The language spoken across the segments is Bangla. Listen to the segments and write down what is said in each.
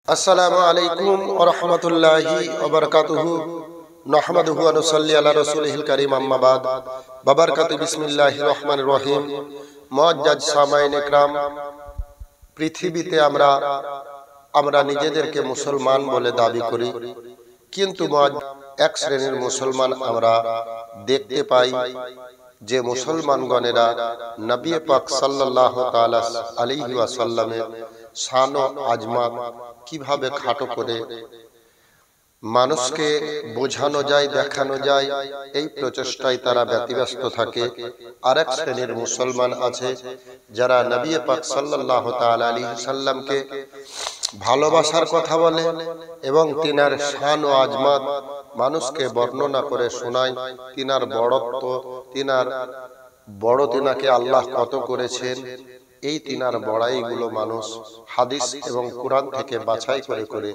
আসসালামু আলাইকুম ওয়া রাহমাতুল্লাহি ওয়া বারাকাতুহু নাহমাদুহু ওয়া নুসাল্লি আলা রাসূলিহিল কারীম আম্মা বাদ বাবারকাতু বিসমিল্লাহির রহমানির রহিম। মুআজ্জাজ সামাইন ইকরাম, পৃথিবীতে আমরা নিজেদেরকে মুসলমান বলে দাবি করি, কিন্তু এক শ্রেণীর মুসলমান আমরা দেখতে পাই যে মুসলমানগণেরা নবী পাক সাল্লাল্লাহু তাআলা আলাইহি ওয়াসাল্লামের শান ও আজমাত কিভাবে খাটো করে মানুষকে বোঝানো যায়, দেখানো যায়, এই প্রচেষ্টায় তারা ব্যতিব্যস্ত থাকে। আরেক শ্রেণীর মুসলমান আছে যারা নবী পাক সাল্লাল্লাহু তাআলা আলাইহি সাল্লামকে ভালোবাসার কথা বলে এবং তিনার শান ও আজমাত মানুষকে বর্ণনা করে শোনায়, তিনার বড়ত্ব, তিনাকে আল্লাহ কত করেছেন, এই তিনার বড়াইগুলো মানুষ হাদিস এবং কুরআন থেকে বাছাই করে করে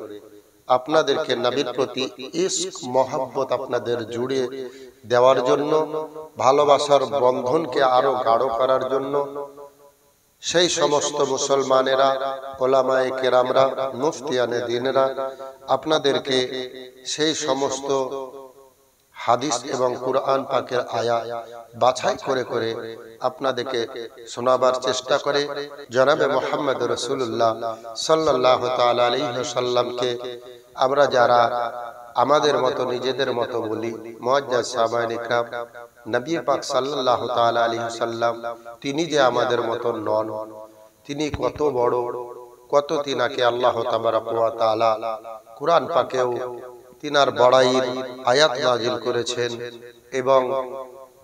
আপনাদেরকে নবীর প্রতি ইশক মহব্বত আপনাদের জুড়ে দেওয়ার জন্য, ভালোবাসার বন্ধনকে আরো গাঢ় করার জন্য সেই সমস্ত মুসলমানেরা, ওলামায়ে কেরামরা, মুফতিয়ানে দ্বীনরা আপনাদেরকে সেই সমস্ত হাদিস এবং কুরআন পাকের আয়াত বাছাই করে করে আপনাদেরকে শোনাবার চেষ্টা করে। জনাবে মুহাম্মদ রাসূলুল্লাহ সাল্লাল্লাহু তাআলা আলাইহি ওয়াসাল্লামকে আমরা যারা আমাদের মতো নিজেদের মতো বলি, মুআজ্জাজ সাহাবায়ে ইকরাম, নবী পাক সাল্লাল্লাহু তাআলা আলাইহি ওয়াসাল্লাম তিনি যে আমাদের মতো নন, তিনি কত বড়, কত তিনাকে আল্লাহ তাবারক ওয়া তাআলা কুরআন পাকেও তিনার বড়াইয়ের আয়াত নাজিল করেছেন এবং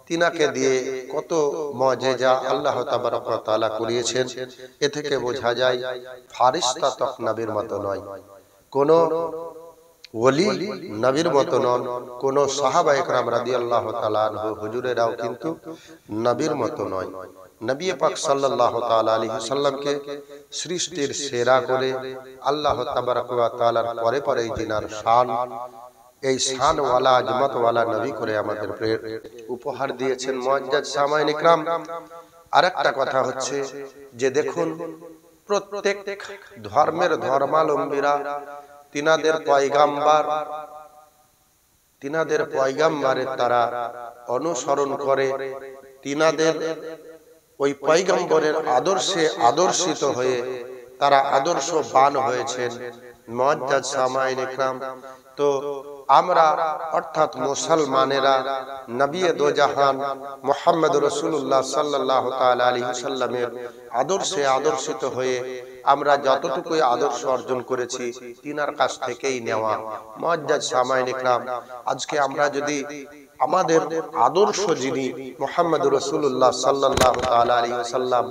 তিনাকে দিয়ে কত মুআজিজা আল্লাহ তাবারক ওয়া তাআলা করিয়েছেন। এ থেকে বোঝা যায় ফারিস্তা তক নবীর মতো নয়, কোন ওলি নবীর মতো নন, কোন সাহাবা ইকরাম রাদিয়াল্লাহু তাআলা আনহু হুজুরেরাও কিন্তু নবীর মতো নয়। নবী পাক সাল্লাল্লাহু তাআলা আলাইহি সাল্লামকে সৃষ্টির সেরা করে আল্লাহ তাবারক ওয়া তাআলার পরে পরে জিনার শান, এই শান ওয়ালা আজমত ওয়ালা নবী করে আমাদের উপহার দিয়েছেন মুআজ্জাজ সামাইন ইকরাম। আরেকটা কথা হচ্ছে যে দেখুন, প্রত্যেক ধর্মের ধর্মাবলম্বীরা তিনাদের পয়গাম্বারের তারা অনুসরণ করে, তিনাদের ওই পয়গম্বরের আদর্শে আদর্শিত হয়ে তারা আদর্শবান হয়েছেন মুআজ্জাজ সামাইন ইকরাম। তো আমরা অর্থাৎ মুসলমানেরা নবী দো জাহান মুহাম্মদ রাসূলুল্লাহ সাল্লাল্লাহু তাআলা আলাইহি ওয়াসাল্লামের আদর্শে আদর্শিত হয়ে আমরা যতটুকু আদর্শ অর্জন করেছি তিনার কাছ থেকেই নেওয়া। মুআজ্জাজ সামাইন ইকরাম, আজকে আমরা যদি আমাদের আদর্শ যিনি মুহাম্মদ রাসূলুল্লাহ সাল্লাল্লাহু তাআলা আলাইহি ওয়াসাল্লাম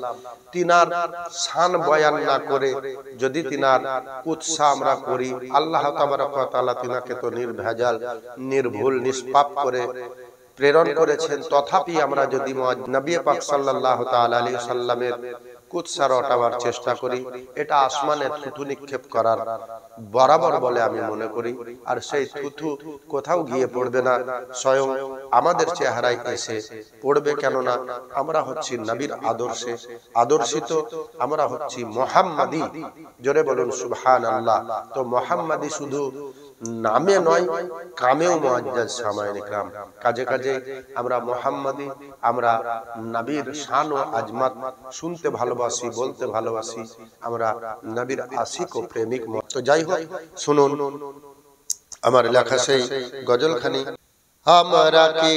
তিনার শান বয়ান না করে যদি তিনার কুৎসা আমরা করি, আল্লাহ তাবারক ওয়া তাআলা তিনাকে তো নির্ভেজাল, নির্ভুল, নিষ্পাপ করে প্রেরণ করেছেন, তথাপি আমরা যদি নবী পাক সাল্লাল্লাহু তাআলা আলাইহি ওয়াসাল্লামের কুৎসা রটাবার চেষ্টা করি, এটা আসমানে থুতু নিক্ষেপ করার বরাবর বলে আমি মনে করি। আর সেই থুতু কোথাও গিয়ে পড়বে না, স্বয়ং আমাদের চেহারায় এসে পড়বে, কেননা আমরা হচ্ছি নবীর আদর্শে আদর্শিত, আমরা হচ্ছি মুহাম্মাদি। জোরে বলুন সুবহানাল্লাহ। তো মুহাম্মাদি শুধু নামে নয়, কামেও মুআজ্জাজ সামাইন ইকরাম, কাজে কাজে আমরা মুহাম্মাদি, আমরা নবীর শান ও আজমাত শুনতে ভালোবাসি, বলতে ভালোবাসি, আমরা নবীর আশিক ও প্রেমিক। তো যাই হোক, শুনুন আমার লেখা সেই গজলখানি। আমরা কি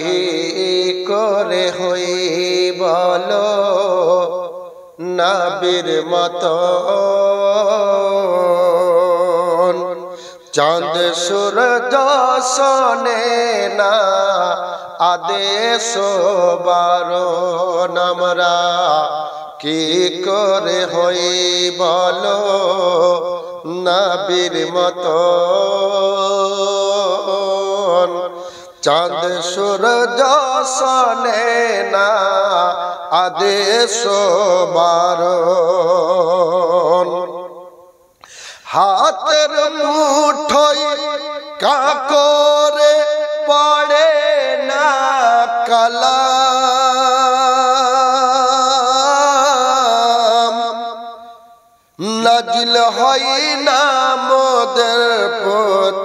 করে হই বলো নবীর মতো, চাঁদ সূরজ শোনে না আদেশ বারণ, আমরা কি করে হই বলো নবীর মতো, চাঁদ সূরজ শোনে না আদেশ বারণ, হাতের মুঠোয় কাকরে পড়ে না কালাম, নাজিল হয় না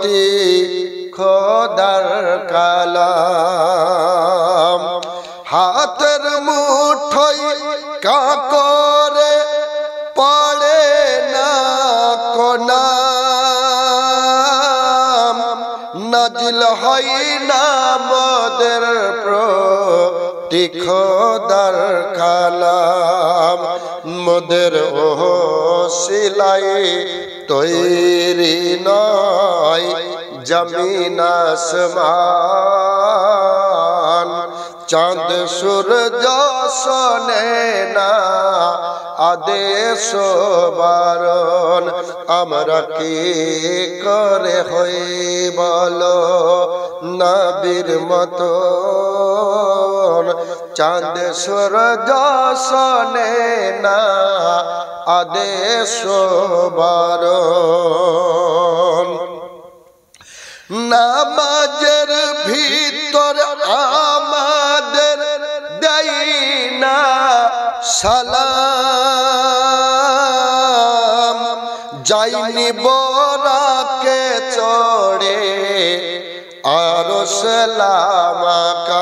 প্রতি খোদার কালাম। হাতের মুঠোয় কাকরে পড়ে না কোনা, নাজিল হয় না মোদের প্রতি খোদার কালাম। মোদের ওসিলাই তৈরি নয় জমিন আসমান, চাঁদ সূরজ শোনে না আদেশ বারণ। আমরা কি করে হই বলো নবীর মতন, চাঁদ সূরজ শোনে না আদেশ বারণ। নামাজের ভিতর আমাদের দেই না সালাম, যাইনি বরাকে চড়ে আরশ লামাকাম।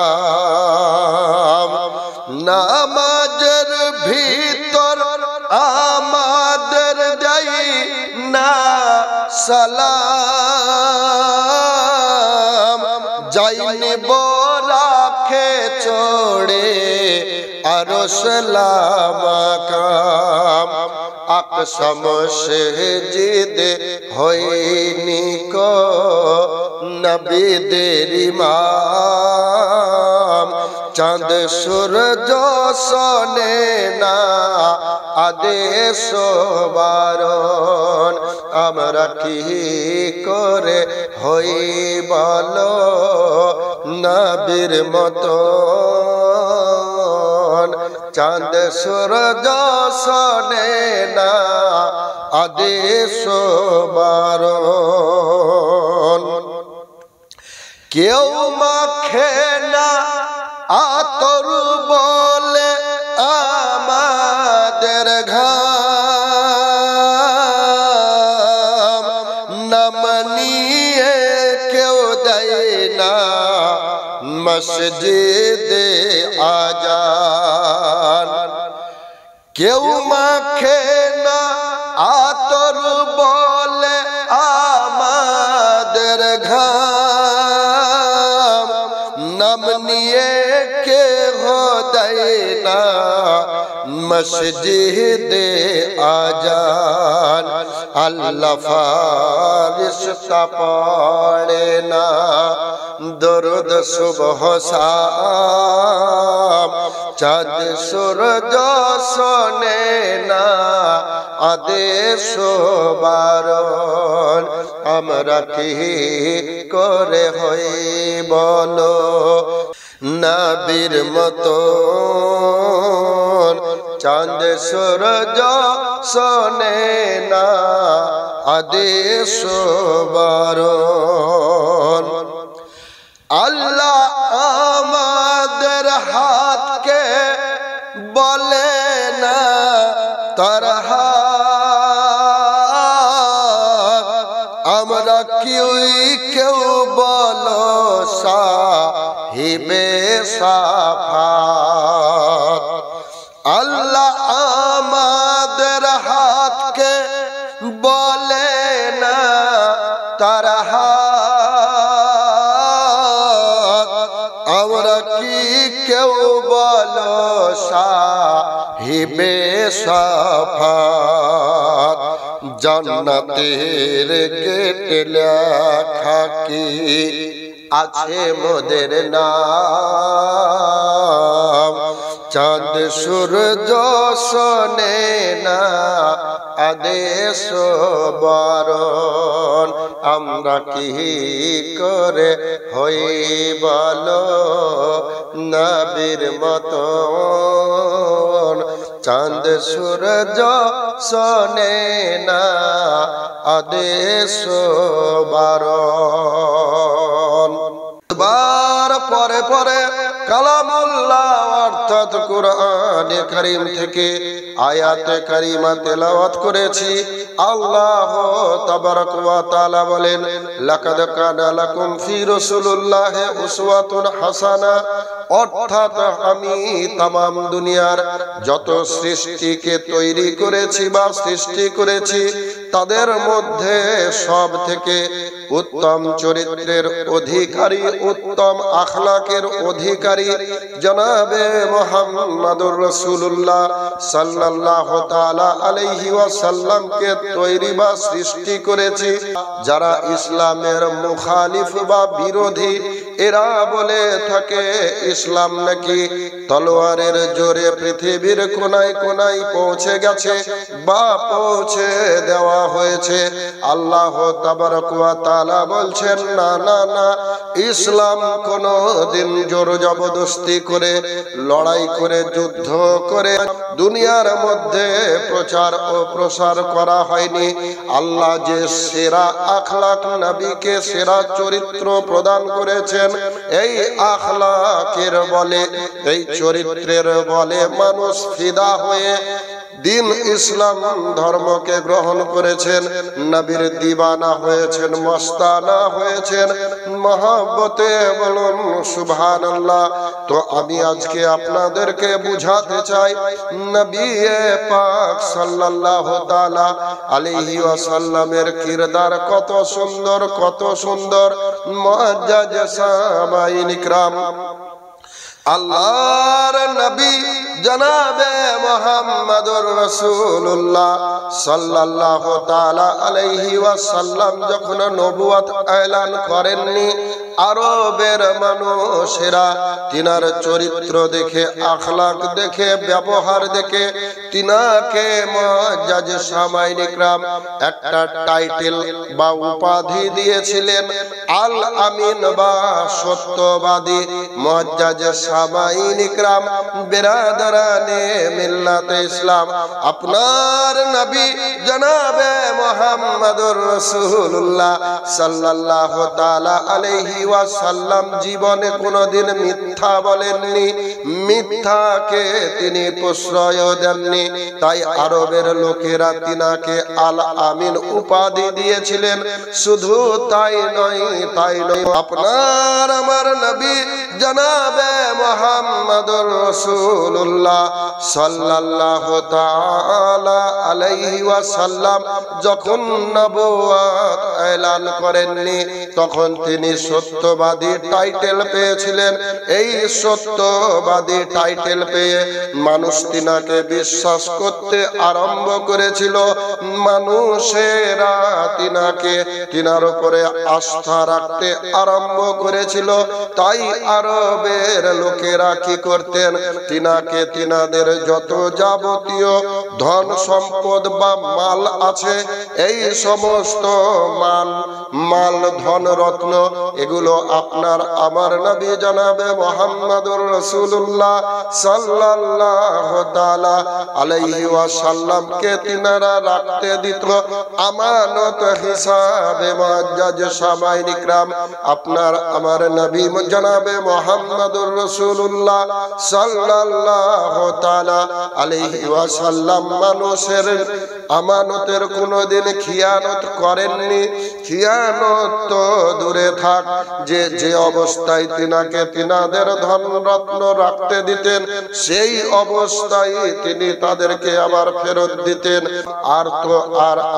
নামাজের ভিতর আমাদের দেই না সালাম, যাইনি বরাকে চড়ে আরশ লামাকাম। আকসাম সেজদ হয়নি কো নবীদের ইমাম, চাঁদ সূরজ শোনে না আদেশ বারণ। আমরা কি করে হই বলো নবীর মতন, চাঁদ সূরজ শোনে না আদেশ বারণ। কেউ মাখে না আতর বলে আমাদের ঘাম, নাম নিয়ে কেউ দেয় না মসজিদে আজান। কেউ মাখে না আতর বলে আমাদের ঘাম, নাম নিয়ে কেহ দেয় না মসজিদে আজান। আল্লাহ ফারিস্তা পড়ে না দরুদ সুবহ শাম, চাঁদ সূরজ শোনে না আদেশ বারণ। আমরা কি করে হই বলো নবীর মতন, চাঁদ সূরজ শোনে না আদেশ বারণ। আল্লাহ আমাদের হাতকে বলে না তার হাত, আমরা কেউ বলো সাহিবে সাফাত। আল্লাহ আমাদের হাতকে বলে না তার হাত, আমরা কি কেউ বলো সাহিবে সাফাত। জান্নাতের গেটে লেখা কি আছে মোদের নাম, চাঁদ সূরজ শোনে না আদেশ বারণ। আমরা কি করে হই বলো নবীর মতন, চাঁদ সূরজ শোনে না আদেশ বারণ। বার পরে পরে কালামুল্লাহ অর্থ অর্থাৎ কোরআনে কারীম থেকে আয়াতে কারিমা তেলাওয়াত করেছি। আল্লাহ তাবারক ওয়া তাআলা বলেন, লাকাদ কানা লাকুম ফি রাসূলিল্লাহি উসওয়াতুন হাসানা, অর্থাৎ আমি তামাম দুনিয়ার যত সৃষ্টিকে তৈরি করেছি বা সৃষ্টি করেছি তাদের মধ্যে সব থেকে উত্তম চরিত্রের অধিকারী, উত্তম আখলাকের অধিকারী জনাবে মুহাম্মদুর রাসূলুল্লাহ সাল্লাল্লাহু তাআলা আলাইহি ওয়াসাল্লামকে তৈরি বা সৃষ্টি করেছি। যারা ইসলামের মুখালিফ বা বিরোধী, এরা বলে থাকে ইসলাম নাকি তলোয়ারের জোরে পৃথিবীর কোনায় কোনায় পৌঁছে গেছে বা পৌঁছে দেওয়া হয়েছে। আল্লাহ তাবারক ওয়া তাআলা বলছেন, না না না, ইসলাম কোনদিন জোর জবরদস্তি করে, লড়াই করে, যুদ্ধ করে দুনিয়ার মধ্যে প্রচার ও প্রসার করা হয়নি। আল্লাহ যে সেরা আখলাক, নবীকে সেরা চরিত্র প্রদান করেছেন, এই আখলাকের বলে, এই চরিত্রের বলে মানুষ ফিদা হয়ে দিন ইসলাম ধর্মকে গ্রহণ করেছেন, নবীর দিওয়ানা হয়েছেন, মস্তানা হয়েছেন। মহব্বতে বলুন সুবহানাল্লাহ। তো আমি আজকে আপনাদেরকে বুঝাতে চাই, নবী পাক সাল্লাল্লাহু তাআলা আলাইহি ওয়াসাল্লামের কিরদার কত সুন্দর, কত সুন্দর। মুআজ্জাজ সাহাবায়ে ইকরাম, আল্লাহর নবী জনাবে মুহাম্মদুর রাসূলুল্লাহ সাল্লাল্লাহু তাআলা আলাইহি ওয়াসাল্লাম যখন নবুয়ত এলান করেননি, আরবের মানুষেরা তিনার চরিত্র দেখে, আখলাক দেখে, ব্যবহার দেখে তিনাকে মুআজ্জাজ সাহাবায়ে ইকরাম একটা টাইটেল বা উপাধি দিয়েছিলেন, আল আমিন বা সত্যবাদী। মুআজ্জাজ সাহাবায়ে ইকরাম, বিরাদরানে মিল্লাতে ইসলাম, আপনার নবী জনাবে মুহাম্মদুর রাসূলুল্লাহ সাল্লাল্লাহু তাআলা আলাইহি ওয়াসাল্লাম জীবনে কোনদিন মিথ্যা বলেননি, মিথ্যাকে তিনি প্রশ্রয় দেননি। তাই আরবের লোকেরা তিনাকে আল আমিন উপাধি দিয়েছিলেন। শুধু তাই নয়, আপনার আমার নবী জনাবে মুহাম্মদুর রাসূলুল্লাহ সাল্লাল্লাহু তাআলা আলাইহি ওয়াসাল্লাম যখন নবুয়ত এলান করেননি, তখন তিনি সত্যবাদী টাইটেল পেয়েছিলেন। এই সত্যবাদী টাইটেল পেয়ে মানুষ তিনাকে বিশ্বাস করতে আরম্ভ করেছিল। মানুষেরা তিনার উপরে আস্থা রাখতে আরম্ভ করেছিল। তাই আরবের লোকেরা কি করতেন, তিনাকে, তিনাদের যত যাবতীয় ধন সম্পদ বা মাল আছে, এই সমস্ত মাল ধন রত্ন, এগুলো আপনার আমার নবী জনাবে মুহাম্মদুর রাসূলুল্লাহ সাল্লাল্লাহু তাআলা আলাইহি ওয়াসাল্লামকে তিনারা রাখতে দিত আমানত হিসাবে। মুআজ্জাজ সাহাবায়ে ইকরাম, আপনার আমার নবী জনাবে মুহাম্মদুর রাসূলুল্লাহ সাল্লাল্লাহু তাআলা আলাইহি ওয়াসাল্লাম মানুষের আমানতের কোনদিন খিয়ানত করেননি। খিয়ানত তো দূরে থাক, যে অবস্থায় তিনাকে তিনাদের ধন রত্ন রাখতে দিতেন, সেই অবস্থায় তিনি তাদেরকে আবার ফেরত দিতেন। আর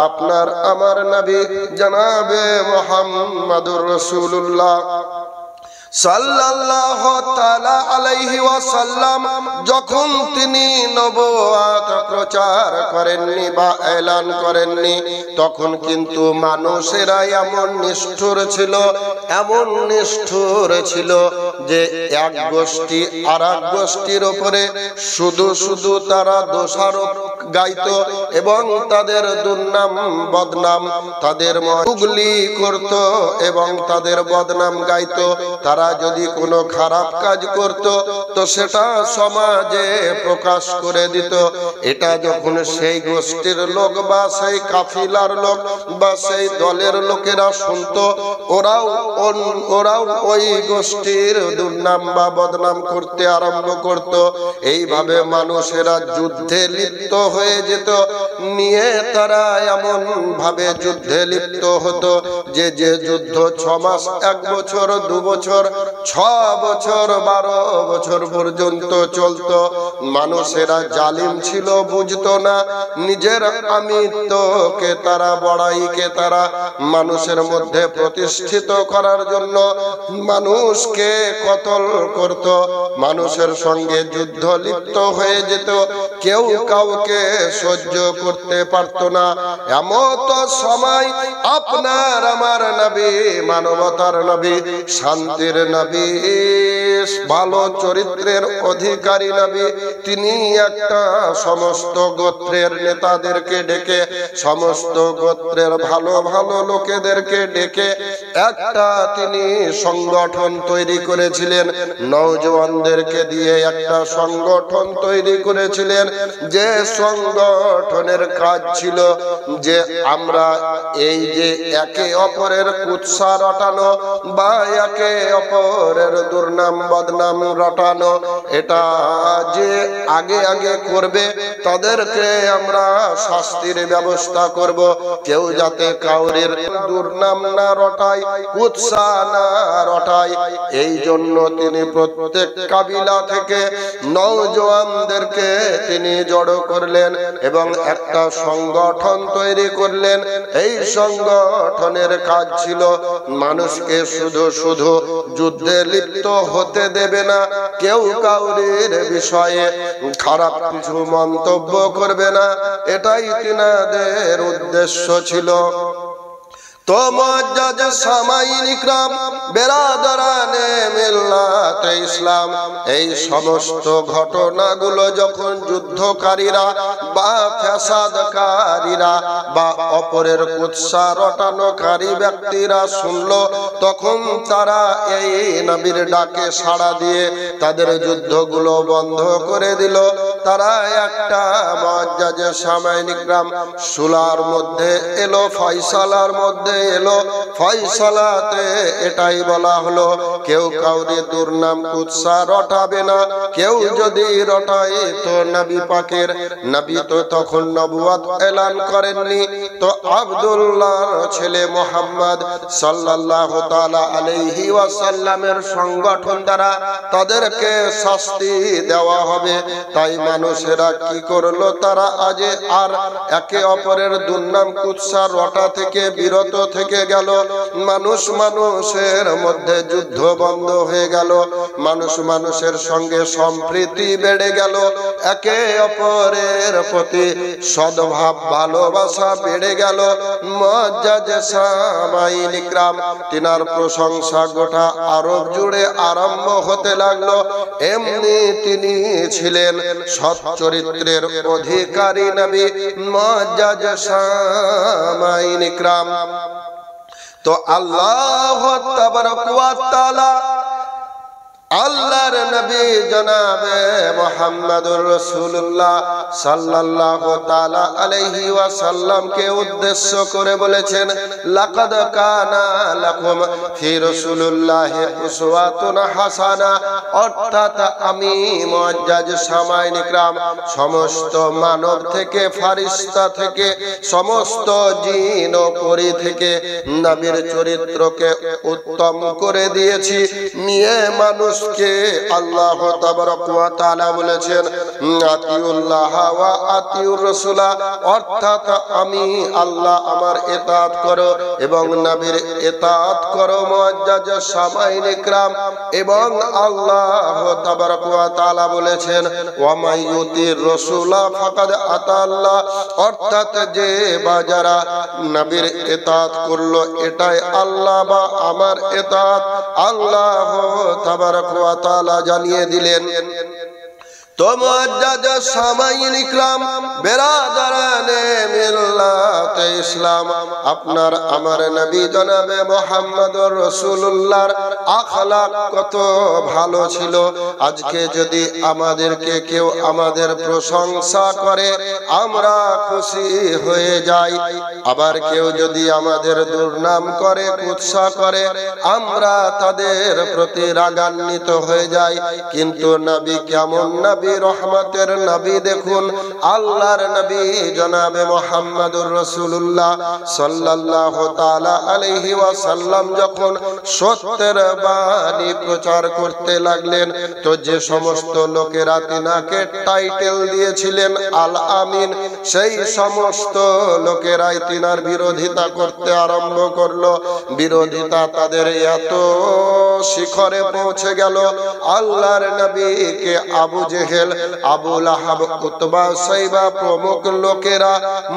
আপনার আমার নবী জনাবে মুহাম্মদুর রাসূলুল্লাহ সাল্লাল্লাহু তাআলা আলাইহি ওয়াসাল্লাম যখন তিনি নবুয়ত প্রচার করেননি বা এলান করেননি, তখন কিন্তু মানুষেরা এমন নিষ্ঠুর ছিল যে এক গোষ্ঠী আর এক গোষ্ঠীর উপরে শুধু তারা দোষারোপ গাইতো এবং তাদের দুর্নাম বদনাম তাদের উগলি করত এবং তাদের বদনাম গাইতো। তারা যদি কোনো খারাপ কাজ করত তো সেটা সমাজে প্রকাশ করে দিত। এটা যখন সেই গোষ্ঠীর লোক বা সেই কাফিলার লোক বা সেই দলের লোকেরা শুনতো, ওরাও ওই গোষ্ঠীর দুর্নাম বা বদনাম করতে আরম্ভ করত। এইভাবে মানুষেরা যুদ্ধে লিপ্ত হয়ে যেত। নিয়ে তারা এমন ভাবে যুদ্ধে লিপ্ত হতো যে যুদ্ধ 6 মাস, 1 বছর, 2 বছর, 6 বছর, 12 বছর পর্যন্ত চলতো। মানুষেরা জালিম ছিল, বুঝতো না। নিজের আমিত্বকে তারা, বড়াইকে তারা মানুষের মধ্যে প্রতিষ্ঠিত করার জন্য মানুষকে কতল করত, মানুষের সঙ্গে যুদ্ধ লিপ্ত হয়ে যেত। কেউ কাউকে সহ্য করতে পারত না। এমত সময় আপনার আমার নবী, মানবতার নবী, শান্তির নবী, ভালো চরিত্রের অধিকারী নবী, তিনি একটা সমস্ত গোত্রের নেতাদেরকে ডেকে, সমস্ত গোত্রের ভালো ভালো লোকেদেরকে ডেকে একটা তিনি সংগঠন তৈরি করেছিলেন। নওজওয়ানদেরকে দিয়ে একটা সংগঠন তৈরি করেছিলেন, যে সংগঠনের কাজ ছিল যে আমরা এই যে একে অপরের কুৎসা রটানো বা একে অপরের দুর্নাম বদনাম রটানো, এটা যে আগে আগে করবে তাদেরকে আমরা শাস্তির ব্যবস্থা করব। কেউ যাতে কাউরের দুর্নাম না রটায়, কুৎসা না রটায়, এই জন্য তিনি প্রত্যেক কাবিলা থেকে নওজওয়ানদেরকে তিনি জড়ো করলেন এবং একটা সংগঠন তৈরি করলেন। এই সংগঠনের কাজ ছিল মানুষকে শুধু শুধু যুদ্ধে লিপ্ত হতে দেবে না, কেউ কাউরের বিষয়ে খারাপ কিছু মন্তব্য করবে না, এটাই তিনাদের উদ্দেশ্য ছিল। তো মুআজ্জাজ সামাইন ইকরাম, বেরাদারানে মিল্লাত ইসলাম, এই সমস্ত ঘটনাগুলো যখন যুদ্ধকারীরা বা ফ্যাসাদকারীরা বা অপরের কুৎসা রটানোকারী ব্যক্তিরা শুনলো, তখন তারা এই নবীর ডাকে সাড়া দিয়ে তাদের যুদ্ধগুলো বন্ধ করে দিল। তারা একটা মুআজ্জাজ সামাইন ইকরাম সুলার মধ্যে এলো, ফয়সালার মধ্যে এলো। ফয়সালাতে এটাই বলা হলো, কেউ কাউরে দুর্নাম কুৎসা রটাবে না। কেউ যদি রটায় তো নবী পাকের, নবী তো তখন নবুয়ত এলান করেননি, তো আব্দুল্লাহর ছেলে মুহাম্মদ সাল্লাল্লাহু তাআলা আলাইহি ওয়াসাল্লামের সংগঠন দ্বারা তাদেরকে শাস্তি দেওয়া হবে। তাই মানুষেরা কি করলো, তারা আজ আর একে অপরের দুর্নাম কুৎসা রটা থেকে বিরত থেকে গেল। মানুষ মানুষের মধ্যে যুদ্ধ বন্ধ হয়ে গেল, মানুষ মানুষের সঙ্গে সম্প্রীতি বেড়ে গেল, একে অপরের প্রতি সদ্ভাব ভালোবাসা বেড়ে গেল। মুআজ্জাজ সামাইন ইকরাম, তিনার প্রশংসা গোটা আরব জুড়ে আরম্ভ হতে লাগলো। এমনি তিনি ছিলেন সৎ চরিত্রের অধিকারী নবী মুআজ্জাজ সামাইন ইকরাম। তো আল্লাহ তাবারক ওয়া তাআলা আল্লাহর নবী জনাবে মুহাম্মদুর রাসূলুল্লাহ সাল্লাল্লাহু তাআলা আলাইহি ওয়াসাল্লামকে উদ্দেশ্য করে বলেছেন, লাকাদ কানা লাকুম ফি রাসূলিল্লাহি উসওয়াতুন হাসানা। অর্থাৎ আমি মুআজ্জাজ সামাইন ইকরাম সমস্ত মানব থেকে, ফারিস্তা থেকে, সমস্ত জিন ও পরী থেকে নবীর চরিত্রকে উত্তম করে দিয়েছি। নিয়ে মানুষ কে আল্লাহ তাবারক ওয়া তাআলা বলেছেন, আতিউল্লাহ ওয়া আতিউর রাসূলা, অর্থাৎ আমি আল্লাহ আমার ইতাআত করো এবং নবীর ইতাআত করো। মুআজ্জাজ সামাইন ইকরাম এবং আল্লাহ তাবারক ওয়া তাআলা বলেছেন, ওয়া মাইয়ুতির রাসূলা ফাকাদ আতাল্লাহ, অর্থাৎ যে বাজারা নবীর ইতাআত করলো এটাই আল্লাহ বা আমার ইতাআত। আল্লাহ তাবারক ওয়া তাআলা জানিয়ে দিলেন। তো মুআজ্জাজ সামাইন ইকরাম, বেরাদারানে মিল্লাত ইসলাম, আপনার আমার নবী জনাবে মুহাম্মদুর রাসূলুল্লাহর আখলাক কত ভালো ছিল। আজকে যদি আমাদেরকে কেউ আমাদের প্রশংসা করে আমরা খুশি হয়ে যাই, আবার কেউ যদি আমাদের দুর্নাম করে কুৎসা করে আমরা তাদের প্রতি রাগান্বিত হয়ে যাই। কিন্তু নবী কেমন নবী, রহমতের নবী দেখুন, আল্লাহর নবী জনাবে মুহাম্মদুর রাসূলুল্লাহ সাল্লাল্লাহু তাআলা আলাইহি ওয়াসাল্লাম যখন সত্যের বাণী প্রচার করতে লাগলেন, তো যে সমস্ত লোকেরা তিনাকে টাইটেল দিয়েছিলেন আল আমিন, সেই সমস্ত লোকেরাই তিনার বিরোধিতা করতে আরম্ভ করলো। বিরোধিতা তাদের এত শিখরে পৌঁছে গেল, আল্লাহর নবীকে আবু জেহেল, আবু লাহাব, উতবা, সাইবা প্রমুখ লোকেরা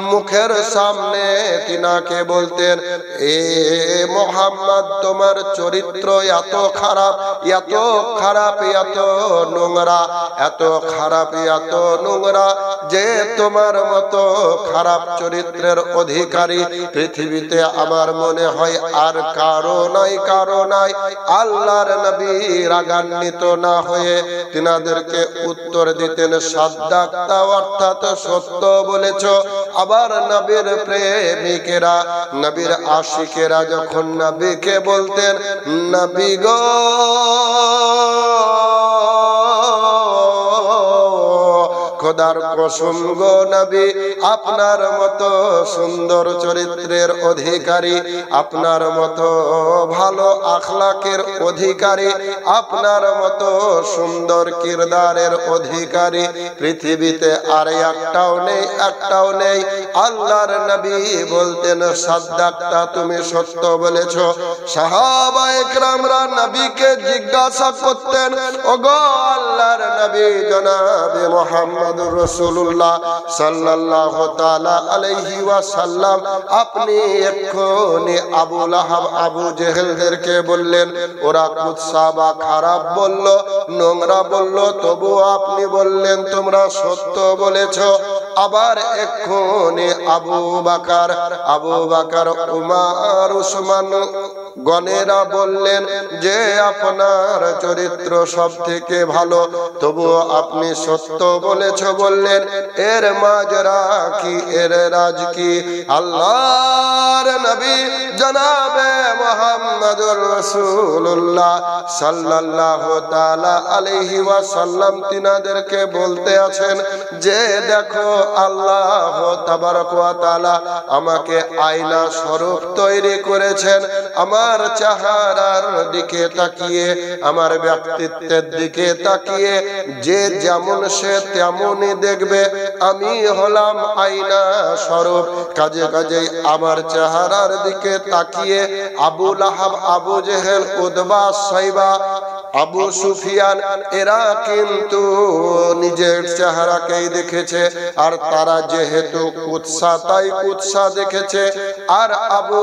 মুখের সামনে তিনাকে বলতেন, এ মুহাম্মদ তোমার চরিত্র এত খারাপ, এত খারাপ, এত নোংরা, এত খারাপ, এত নোংরা যে তোমার মতো খারাপ চরিত্রের অধিকারী পৃথিবীতে আমার মনে হয় আর কারো নাই, কারো নাই। আল্লাহর নবী রাগান্বিত না হয়ে তিনাদেরকে উত্তর দিতেন সাদ্দাক্তা, অর্থাৎ সত্য বলেছ। আবার নবীর প্রেমিকেরা, নবীর আশিকেরা যখন নবীকে বলতেন, নবী গো খোদার কসম গো নবী, আপনার মতো সুন্দর চরিত্রের অধিকারী, আপনার মতো ভালো আখলাকের অধিকারী, আপনার মতো সুন্দর কিরদারের অধিকারী পৃথিবীতে আর একটাও নেই, একটাও নেই। আল্লাহর নবী বলতেন সাদ্দাক্তা, তুমি সত্য বলেছ। সাহাবায়ে কেরামরা নবীকে জিজ্ঞাসা করতেন, ওগো আল্লাহর নবী জনাবে মুহাম্মদুর রাসূলুল্লাহ সাল্লাল্লাহু তাআলা আলাইহি ওয়াসাল্লাম, আপনি এক্ষুনি আবু লাহাব, আবু জেহেলদেরকে বললেন, ওরা কুৎসা বা খারাপ বলল, নোংরা বলল, তবু আপনি বললেন তোমরা সত্য বলেছ। আবার এক্ষুনি আবু বকর, উমর, উসমান গণেরা বললেন যে আপনার চরিত্র সব থেকে ভালো, তবুও আপনি সত্য বলেছ বললেন। এর মাজরা কি, এর রাজ কি? আল্লাহর নবী জনাবে মুহাম্মদুর রাসূলুল্লাহ সাল্লাল্লাহু তাআলা আলাইহি ওয়াসাল্লাম তিনাদেরকে বলতে আছেন যে দেখো, আল্লাহ তাবারক ওয়া তাআলা আমাকে আয়না স্বরূপ তৈরি করেছেন। আমার চেহারার দিকে তাকিয়ে, আমার ব্যক্তিত্বের দিকে তাকিয়ে যে যেমন সে তেমনই দেখবে। আমি হলাম আয়না স্বরূপ, কাজে কাজে আমার চেহারার দিকে তাকিয়ে আবু লাহাব, আবু জেহেল, উতবা, সাইবা, আবু সুফিয়ান এরা কিন্তু নিজের চেহারাকেই দেখেছে, আর তারা যেহেতু কুৎসা তাই কুৎসা দেখেছে। আর আবু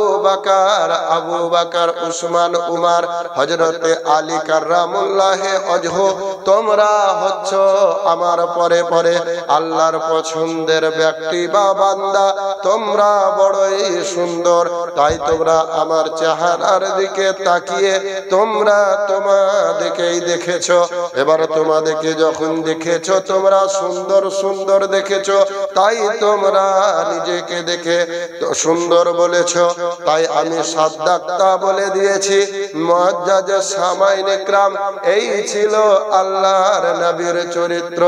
বকর, উসমান, উমর, হযরতে আলী কাররামুল্লাহে ওয়াজহু, তোমরা হচ্ছ আমার পরে পরে আল্লাহর পছন্দের ব্যক্তি বা বান্দা, তোমরা বড়ই সুন্দর, তাই তোমরা আমার চেহারার দিকে তাকিয়ে তোমরা তোমাদেরকেই দেখেছো। এবার তোমাদেরকে যখন দেখেছো তোমরা সুন্দর সুন্দর দেখেছো, তাই তোমরা নিজেকে দেখে সুন্দর বলেছো, তাই আমি সাদ্দাক্তা বলে দিয়েছি। মুআজ্জাজ সামাইন ইকরাম, এই ছিল আল্লাহর নবীর চরিত্র।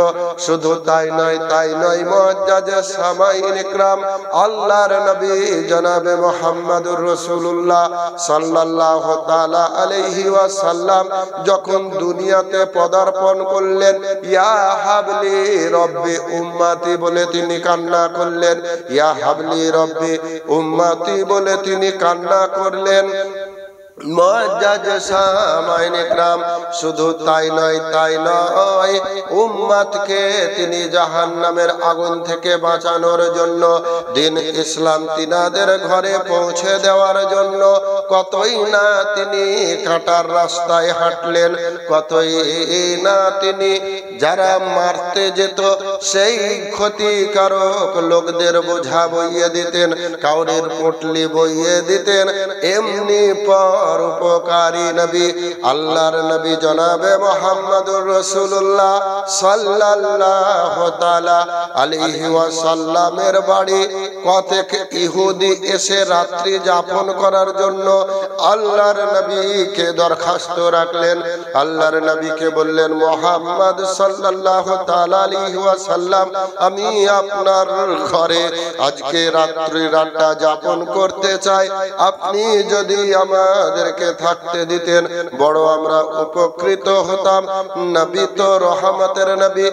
শুধু তাই নয়, তাই নয়, মুআজ্জাজ সামাইন ইকরাম, আল্লাহর নবী জনাবে মুহাম্মদুর রাসূলুল্লাহ সাল্লাল্লাহু তাআলা আলাইহি ওয়াসাল্লাম যখন দুনিয়াতে পদার্পণ করলেন, ইয়া হাবলি রব্বি উম্মতি বলে তিনি কান্না করলেন, ইয়া হাবলি রব্বি উম্মতি বলে তিনি কান্না করলেন। মুআজ্জাজ সামাইন ইকরাম, শুধু তাই নয়, উম্মতকে তিনি জাহান্নামের আগুন থেকে বাঁচানোর জন্য, দিন ইসলাম তিনাদের ঘরে পৌঁছে দেওয়ার জন্য কতই না তিনি কাঁটার রাস্তায় হাঁটলেন, কতই না তিনি যারা মারতে যেত সেই ক্ষতিকারক লোকদের বোঝা বইয়ে দিতেন, কাউরের পটলি বইয়ে দিতেন। এমনি উপকারী নবী, আল্লাহর নবী জনাবে মুহাম্মদুর রাসূলুল্লাহ সাল্লাল্লাহু তাআলা আলাইহি ওয়াসাল্লামের বাড়ি কতক ইহুদি এসে রাত্রি যাপন করার জন্য আল্লাহর নবীকে দরখাস্ত রাখলেন। আল্লাহর নবীকে বললেন, মুহাম্মদ সাল্লাল্লাহু তাআলা আলাইহি ওয়াসাল্লাম, আমি আপনার ঘরে আজকে রাতটা যাপন করতে চাই, আপনি যদি আমাদেরকে থাকতে দিতেন বড় আমরা উপকৃত হতাম। নবী তো রহমতের নবী,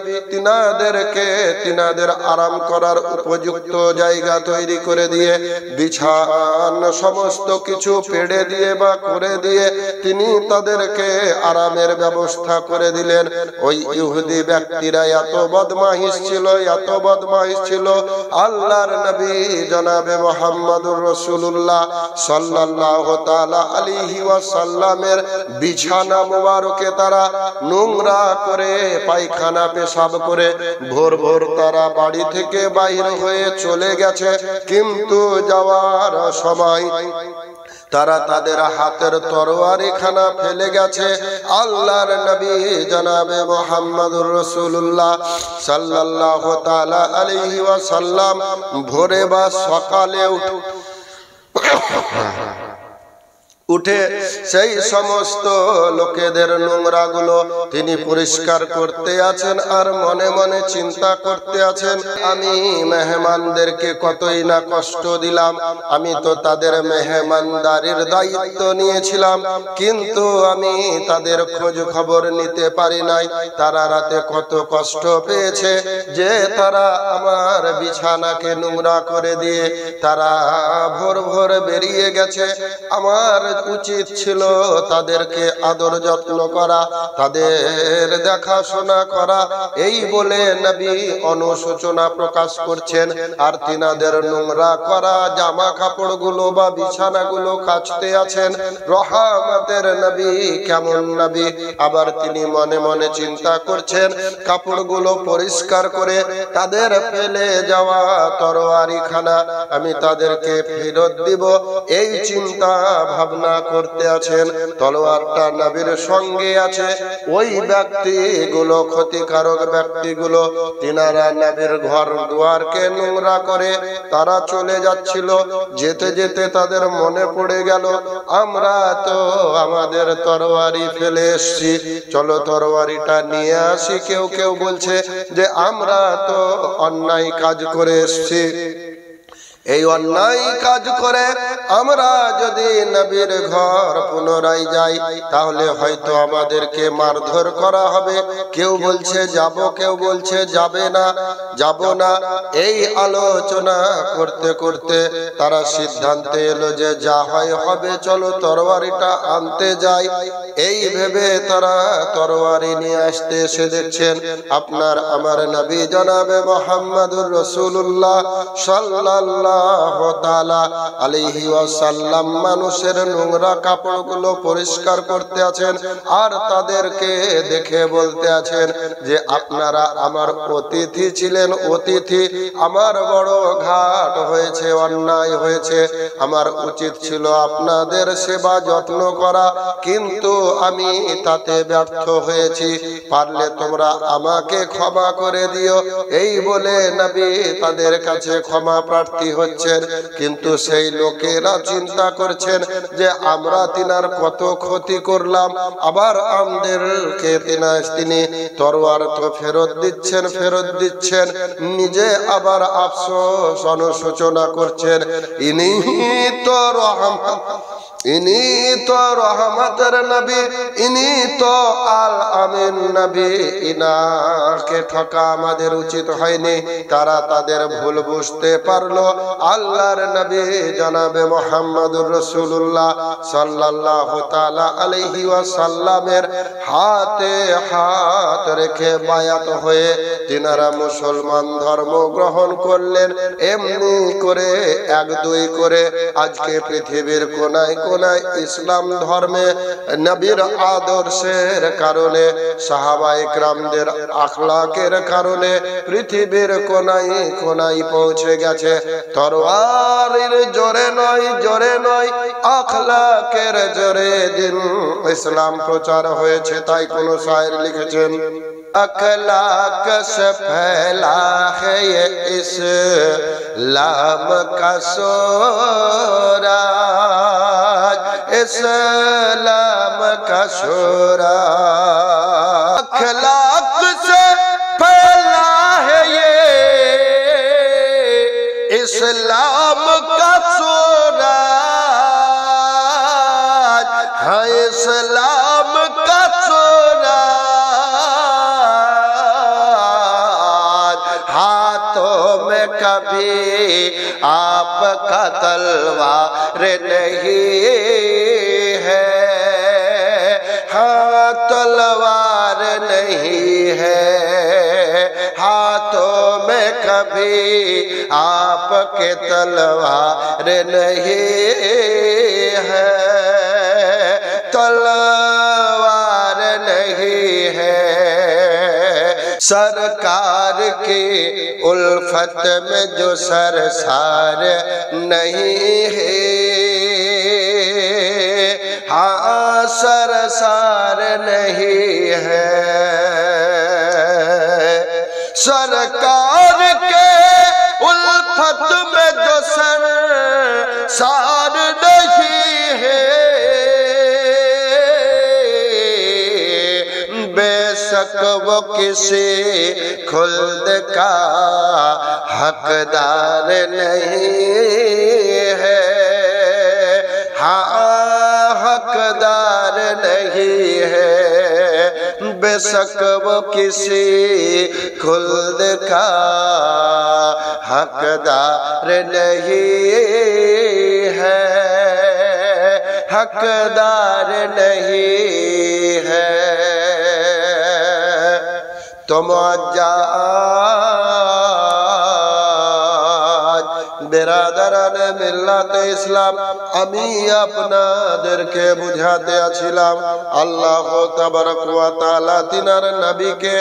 তিনাদের আরাম করার উপযুক্ত জায়গা তৈরি করে দিয়ে, বিছানা সমস্ত কিছু পেড়ে দিয়ে বা করে দিয়ে তিনি তাদেরকে আরামের ব্যবস্থা করে দিলেন। ওই ইহুদি ব্যক্তিরা এত বদমাইশ ছিল, আল্লাহর নবী জনাবে মুহাম্মদুর রাসূলুল্লাহ সাল্লাল্লাহু তাআলা আলাইহি ওয়াসাল্লামের বিছানা মোবারকে তারা নোংরা করে, পায়খানা পেশাব করে ভোর ভোর তারা বাড়ি থেকে বাইর হয়ে চলে গেছে। কিন্তু যাওয়ার সময় তারা তাদের হাতের তরবারি খানা ফেলে গেছে। আল্লাহর নবী জনাবে মুহাম্মদুর রাসূলুল্লাহ সাল্লাল্লাহু তাআলা আলাইহি ওয়াসাল্লাম ভোরে বা সকালে উঠে সেই সমস্ত লোকেদের নোংরা গুলো তিনি পরিষ্কার করতে আছেন, আর মনে মনে চিন্তা করতে আছেন, আমি মেহমানদেরকে কতই না কষ্ট দিলাম, আমি তো তাদের মেহমানদারির দায়িত্ব নিয়েছিলাম, কিন্তু আমি তাদের খোঁজ খবর নিতে পারি নাই। তারা রাতে কত কষ্ট পেয়েছে যে তারা আমার বিছানাকে নোংরা করে দিয়ে তারা ভোর ভোর বেরিয়ে গেছে। আমার উচিত ছিল তাদেরকে আদর যত্ন করা, তাদের দেখাশোনা করা। এই বলে নবী অনুশোচনা প্রকাশ করছেন, আর তিনাদের নোংরা করা জামা কাপড়গুলো বা বিছানাগুলো কাচতে আছেন। রহমতের নবী কেমন নবী! আবার তিনি মনে মনে চিন্তা করছেন, কাপড়গুলো পরিষ্কার করে তাদের ফেলে যাওয়া তরবারি খানা আমি তাদেরকে ফেরত দিব, এই চিন্তা ভাবনা করতে আছেন। তলোয়ারটা নবীর সঙ্গে আছে। ওই ব্যক্তিগুলো, ক্ষতিকারক ব্যক্তিগুলো, তিনারা নবীর ঘর দুয়ারকে নোংরা করে তারা চলে যাচ্ছিল। যেতে যেতে তাদের মনে পড়ে গেল, আমরা তো আমাদের তরবারি ফেলে এসছি, চলো তরবারিটা নিয়ে আসি। কেউ কেউ বলছে যে আমরা তো অন্যায় কাজ করে এসছি, এই অন্যায় কাজ করে আমরা যদি নবীর ঘর পুনরায় যাই তাহলে হয়তো আমাদেরকে মারধর করা হবে। কেউ বলছে যাব, কেউ বলছে যাব না। এই আলোচনা করতে করতে তারা সিদ্ধান্তে এলো যে যা হয় হবে, চলো তরবারিটা আনতে যাই। এই ভেবে তারা তরবারি নিয়ে আসতে এসে দেখছেন আপনার আমার নবী জনাবে মুহাম্মদুর রাসূলুল্লাহ সাল্লাল্লাহু তাআলা আলাইহি ওয়াসাল্লাম মানুষের নোংরা কাপড়গুলো পরিষ্কার করতে আছেন, আর তাদেরকে দেখে বলতে আছেন যে আপনারা আমার অতিথি ছিলেন, অতিথি, আমার বড় ঘাট হয়েছে, অন্যায় হয়েছে, আমার উচিত ছিল আপনাদের সেবা যত্ন করা, কিন্তু আমি তাতে ব্যর্থ হয়েছি, পারলে তোমরা আমাকে ক্ষমা করে দিও। এই বলে নবী তাদের কাছে ক্ষমা প্রার্থী হচ্ছেন। কিন্তু সেই লোকেরা চিন্তা করছেন যে আমরা তিনার কত ক্ষতি করলাম, আবার আমাদেরকে তিনি তরোয়ার তো ফেরত দিচ্ছেন, নিজে আবার আফসোস অনুশোচনা করছেন। ইনি তো রহমত ইনি তো রহমতের নবী, ইনি তো আল আমিন নবী, ইনাকে ঠকা আমাদের উচিত হয়নি। তারা তাদের ভুল বুঝতে পারলো। আল্লাহর নবী জনাবে মুহাম্মদুর রাসূলুল্লাহ সাল্লাল্লাহু তাআলা আলাইহি ওয়াসাল্লামের হাতে হাত রেখে বায়াত হয়ে তিনারা মুসলমান ধর্ম গ্রহণ করলেন। এমনি করে এক দুই করে আজকে পৃথিবীর কোনায় কোনায় ইসলাম ধর্মে নবীর আদর্শের কারণে, সাহাবায়ে কেরামদের আখলাকের কারণে পৃথিবীর কোনায় কোনায় পৌঁছে গেছে। তরবারির জোরে নয়, জোরে নয়, আখলাকের জোরে দিন ইসলাম প্রচার হয়েছে। তাই কোন শায়ের লিখেছেন, अखलाक से फैला है ये इस्लाम का सूरज, इस्लाम का सूरज। अखलाक से फैला है ये इस्लाम का सूरज, हाँ इस्लाम का सूरज। कभी आपका तलवार नहीं है, हाँ तलवार नहीं है, हाथों में कभी आपके तलवार नहीं है, तलवार नहीं है। सरकार की उल्फत में जो सरसार नहीं है, हाँ सरसार नहीं है। सरकार के उल्फत में जो सरसार नहीं है, बेशक वो किसी खुल्द का हकदार नहीं है, हाँ हकदार नहीं है। बेशक वो किसी खुल्द का हकदार नहीं है, हकदार नहीं है। तुम বেরাদারান মিল্লাত ইসলাম, আমি আপনাদেরকে বুঝাতে আছিলাম আল্লাহ তাবারক ওয়া তাআলা তিনার নবীকে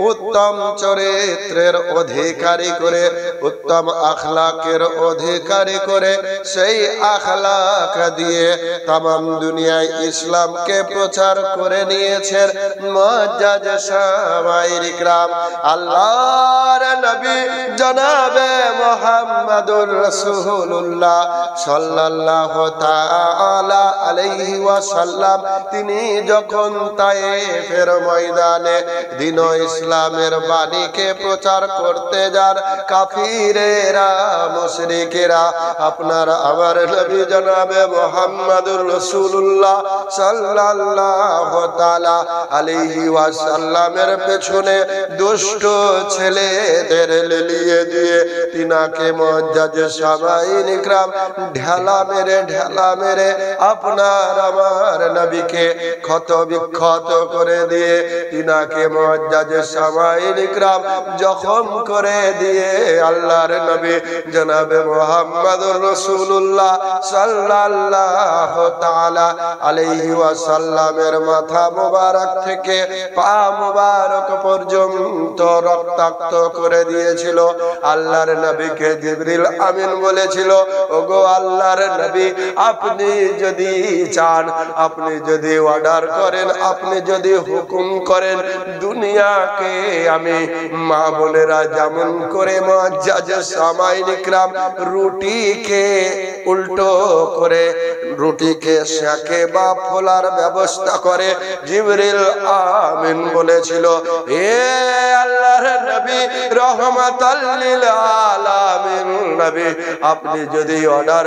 উত্তম চরিত্রের অধিকারী করে, উত্তম আখলাকের অধিকারী করে, সেই আখলাক দিয়ে তামাম দুনিয়ায় ইসলামকে প্রচার করে নিয়েছেন মুআজ্জাজ সাহাবায়ে কিরাম। আল্লাহর নবী জনাবে মুহাম্মদুর রাসূলুল্লাহ সাল্লাল্লাহু তাআলা আলাইহি ওয়াসাল্লাম তিনি যখন তায়েফের ময়দানে দ্বীন ও ইসলামের বাণীকে প্রচার করতে যান, কাফিরেরা মুশরিকেরা আপনার আমার নবী জনাবে মুহাম্মদুর রাসূলুল্লাহ সাল্লাল্লাহু তাআলা আলাইহি ওয়াসাল্লামের পেছনে দুষ্ট ছেলেদের লেলিয়ে দিয়ে তিনাকে মুআজ্জাজ সাহাবায়ে কিরাম ঢেলা মেরে আপনার আমার নবীকে ক্ষত বিক্ষত করে দিয়ে তিনাকে মুআজ্জাজ সাহাবায়ে কিরাম জখম করে দিয়ে আল্লাহর নবী জনাবে মুহাম্মদুর রাসূলুল্লাহ সাল্লাল্লাহু তাআলা আলাইহি ওয়াসাল্লামের মাথা মোবারক থেকে পা মোবারক পর্যন্ত রক্তাক্ত করে দিয়েছিল। আল্লাহর নবীকে জিবরিল আমিন বলেছিল, ওগো আল্লাহর নবী, আপনি যদি চান, আপনি যদি অর্ডার করেন, আপনি যদি হুকুম করেন, দুনিয়াকে আমি মা বোনেরা যেমন করে মুআজ্জাজ সাহাবায়ে কিরাম রুটিকে উল্টো করে রুটিকে সেকে বা ফোলার ব্যবস্থা করে, জিবরিল আমিন বলেছিল, হে আল্লাহর নবী রহমাতাল লিল আলামিন নবী, আপনি যদি অর্ডার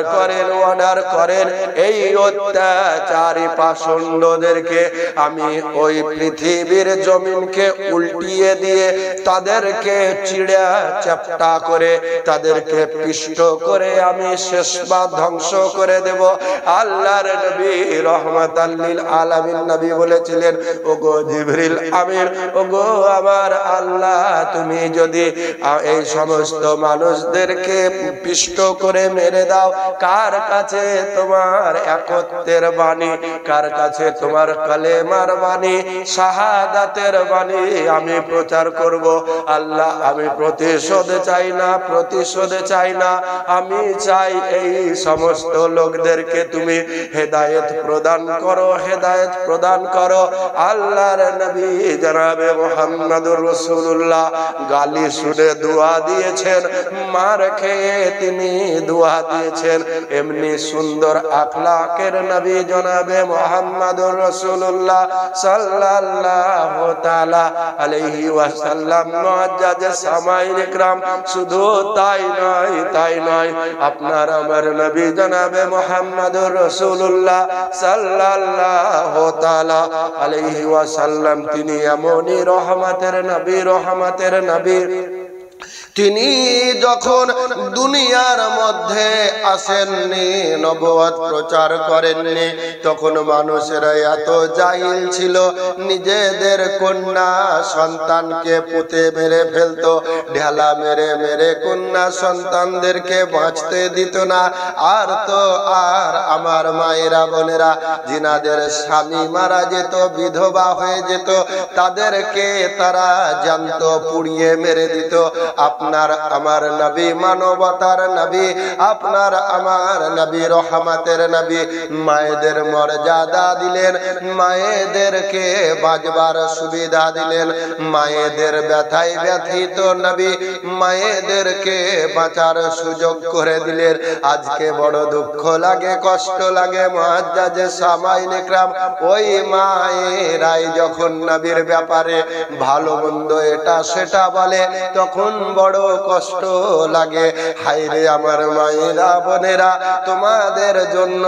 করেন এই এই অত্যাচারী পাষণ্ডদেরকে আমি ওই পৃথিবীর জমিনকে উল্টিয়ে দিয়ে তাদেরকে চিড়া চ্যাপ্টা করে তাদেরকে পিষ্ট করে আমি শেষবার ধ্বংস করে দেব। আল্লাহর নবী রহমাতাল লিল আলামিন নবী বলেছিলেন, ওগো জিবরিল আমিন, ওগো আমার আল্লাহ, তুমি যদি এই সমস্ত মানুষদেরকে পিষ্ট করে মেরে দাও, কার কাছে তোমার একত্বের বাণী, কার কাছে তোমার কালেমার বাণী, শাহাদাতের বাণী আমি প্রচার করব। আল্লাহ, আমি প্রতিশোধ চাই না, প্রতিশোধ চাই না, আমি চাই এই সমস্ত লোকদেরকে তুমি হেদায়েত প্রদান করো, হেদায়েত প্রদান করো। আল্লাহর নবী জনাবে মুহাম্মদুর রাসূলুল্লাহ গালি শুনে দোয়া দিয়েছেন, মার খেয়ে তিনি দোয়া দিয়েছেন। এমনি সুন্দর আখলাকের নবী জনাবে মুহাম্মদুর রাসূলুল্লাহ সাল্লাল্লাহু তাআলা আলাইহি ওয়াসাল্লাম মুআজ্জাজ সামাইল ইকরাম। শুধু তাই নয়, তাই নয়, আপনার আমার নবী জনাবে মুহাম্মদুর রাসূলুল্লাহ সাল্লাল্লাহু তাআলা আলাইহি ওয়াসাল্লাম তিনি এমনই রহমতের নবী, রহমতের নবী। তিনি যখন দুনিয়ার মধ্যে আসেননি, নবুয়ত প্রচার করেননি, তখন মানুষেরা এত জাহিল ছিল, নিজেদের কন্যা সন্তানকে পুঁতে মেরে ফেলতো, ঢেলা মেরে মেরে কন্যা সন্তানদেরকে বাঁচতে দিত না। আর তো আর আমার মায়েরা বোনেরা জিনাদের স্বামী মারা যেত, বিধবা হয়ে যেত, তাদেরকে তারা জ্যান্ত পুড়িয়ে মেরে দিত। আপনার আমার নবী মানবতার নবী, আপনার আমার নবী রহমতের নবী মায়েদের মর্যাদা দিলেন, মায়েদেরকে বাঁচবার সুবিধা দিলেন, মায়েদের ব্যথায় ব্যথিত নবী মায়েদেরকে বাঁচার সুযোগ করে দিলেন। আজকে বড় দুঃখ লাগে, কষ্ট লাগে, মুআজ্জাজে সামাইল ইকরাম ওই মায়েরাই যখন নবীর ব্যাপারে ভালো মন্দ এটা সেটা বলে, তখন বড় কষ্ট লাগে। হায়রে আমার মায়েরা বোনেরা, তোমাদের জন্য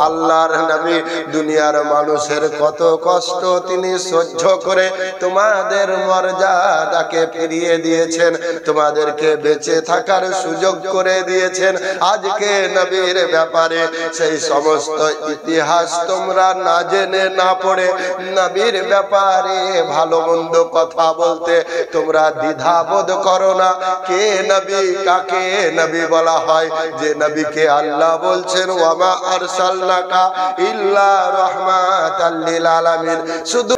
আল্লাহর নবী দুনিয়ার মানুষের কত কষ্ট তিনি সহ্য করে তোমাদের মর্যাদাকে ফিরিয়ে দিয়েছেন, তোমাদেরকে বেঁচে থাকার সুযোগ করে দিয়েছেন। আজকে নবীর ব্যাপারে সেই সমস্ত ইতিহাস তোমরা না জেনে না পড়ে নবীর ব্যাপারে ভালো মন্দ কথা বলতে তোমরা দ্বিধাবোধ করো না। কে নবী, কাকে নবী বলা হয়? যে নবীকে আল্লাহ বলছেন ওয়ামা আরসালনাকা ইল্লা রাহমাতাল লিল আলামিন, শুধু